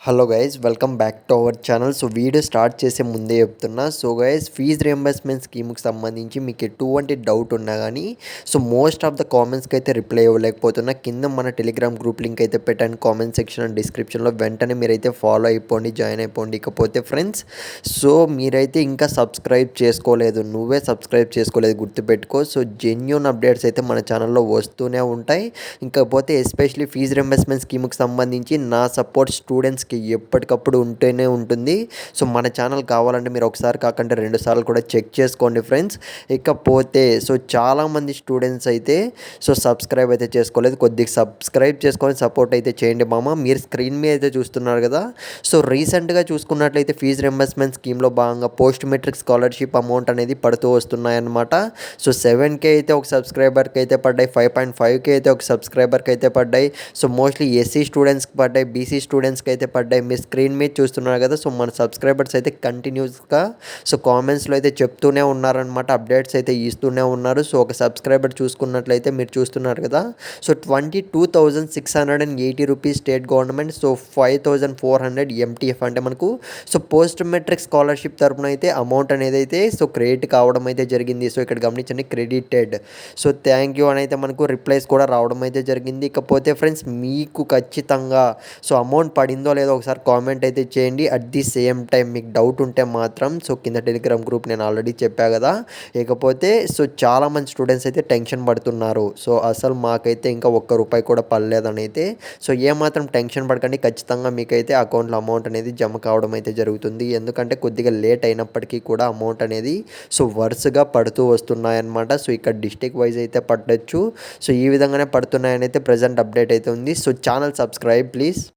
Hello guys, welcome back to our channel. So video start చేసే ముందే చెప్తున్నా. So guys, fees reimbursement స్కీమ్కి సంబంధించి మీకు ఎటువంటి డౌట్ ఉన్నా కానీ మోస్ట్ ఆఫ్ ద కామెంట్స్కి అయితే రిప్లై ఇవ్వలేకపోతున్నా. కింద మన టెలిగ్రామ్ గ్రూప్ లింక్ అయితే పెట్టాను కామెంట్ సెక్షన్ అండ్ డిస్క్రిప్షన్లో. వెంటనే మీరైతే ఫాలో అయిపోండి, జాయిన్ అయిపోండి. ఇకపోతే ఫ్రెండ్స్, సో మీరైతే ఇంకా సబ్స్క్రైబ్ చేసుకోలేదు, నువ్వే సబ్స్క్రైబ్ చేసుకోలేదు గుర్తుపెట్టుకో. సో జెన్యూన్ అప్డేట్స్ అయితే మన ఛానల్లో వస్తూనే ఉంటాయి. ఇంకపోతే ఎస్పెషలీ ఫీజ్ రియంబర్స్మెంట్ స్కీమ్కి సంబంధించి నా సపోర్ట్ స్టూడెంట్స్కి ఎప్పటికప్పుడు ఉంటూనే ఉంటుంది. సో మన ఛానల్ కావాలంటే మీరు ఒకసారి కాకుండా 2 సార్లు కూడా చెక్ చేసుకోండి ఫ్రెండ్స్. ఇకపోతే చాలామంది స్టూడెంట్స్ అయితే సబ్స్క్రైబ్ అయితే చేసుకోలేదు. కొద్దిగా సబ్స్క్రైబ్ చేసుకొని సపోర్ట్ అయితే చేయండి మామ. మీరు స్క్రీన్ మీద అయితే చూస్తున్నారు కదా. రీసెంట్గా చూసుకున్నట్లయితే ఫీజు రింబర్స్మెంట్ స్కీమ్లో భాగంగా పోస్ట్ మెట్రిక్ స్కాలర్షిప్ అమౌంట్ అనేది పడుతూ వస్తున్నాయన్నమాట. 7K అయితే ఒక సబ్స్క్రైబర్కి అయితే పడ్డాయి, 5.5K అయితే ఒక సబ్స్క్రైబర్కి అయితే పడ్డాయి. మోస్ట్లీ ఎస్సీ స్టూడెంట్స్కి పడ్డాయి, బీసీ స్టూడెంట్స్కి అయితే పడ్డాయి. మీ స్క్రీన్ మీద చూస్తున్నారు కదా. మన సబ్స్క్రైబర్స్ అయితే కంటిన్యూస్గా కామెంట్స్లో అయితే చెప్తూనే ఉన్నారనమాట, అప్డేట్స్ అయితే ఇస్తూనే ఉన్నారు. ఒక సబ్స్క్రైబర్ చూసుకున్నట్లయితే మీరు చూస్తున్నారు కదా. 22,680 రూపీస్ స్టేట్ గవర్నమెంట్, 5,400 ఎంటీఎఫ్ అంటే మనకు పోస్ట్ మెట్రిక్ స్కాలర్షిప్ తరపున అయితే అమౌంట్ అనేది అయితే క్రెడిట్ కావడం అయితే జరిగింది. ఇక్కడ గమనించండి, క్రెడిటెడ్. థ్యాంక్ యూ అని అయితే మనకు రిప్లైస్ కూడా రావడం అయితే జరిగింది. ఇకపోతే ఫ్రెండ్స్, మీకు ఖచ్చితంగా అమౌంట్ పడిందో లేదో ఒకసారి కామెంట్ అయితే చేయండి. అట్ ది సేమ్ టైం మీకు డౌట్ ఉంటే మాత్రం కింద టెలిగ్రామ్ గ్రూప్ నేను ఆల్రెడీ చెప్పా కదా. ఇకపోతే చాలామంది స్టూడెంట్స్ అయితే టెన్షన్ పడుతున్నారు. అసలు మాకైతే ఇంకా ₹1 కూడా పడలేదని అయితే. ఏమాత్రం టెన్షన్ పడకండి, ఖచ్చితంగా మీకైతే అకౌంట్లో అమౌంట్ అనేది జమ కావడం అయితే జరుగుతుంది. ఎందుకంటే కొద్దిగా లేట్ అయినప్పటికీ కూడా అమౌంట్ అనేది వరుసగా పడుతూ వస్తున్నాయన్నమాట. ఇక్కడ డిస్ట్రిక్ట్ వైజ్ అయితే పడవచ్చు. ఈ విధంగానే పడుతున్నాయని అయితే ప్రజెంట్ అప్డేట్ అయితే ఉంది. Channel subscribe please.